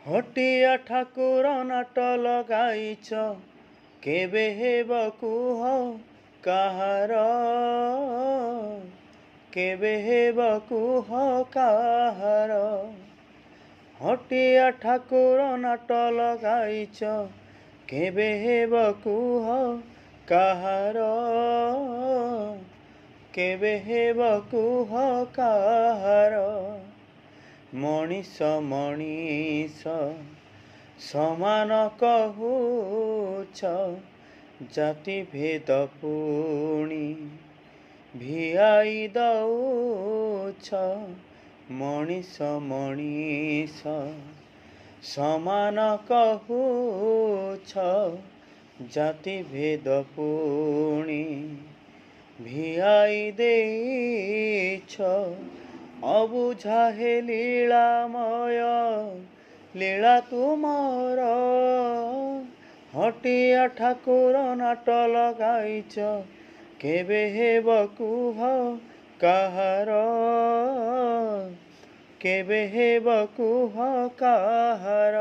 हटिया ठाकुर नाट लगाइछ केबे हेब कुह काहार केबे हेब कुह काहार हटिया ठाकुर नाट लगाइछ केबे हेब कुह काहार केबे हेब कुह काहार मनीष मनीष समान कहुछ जाति भेद पुणी भिआई दउछ मनीष मनीष समान कहुछ जाति भेद पुणी भिआई देछ अबुझा हे लीलामय लीला तुमर हटिया ठाकुर नाट लगाइछ केबे हेब कुह काहार केबे हेब कुह काहार।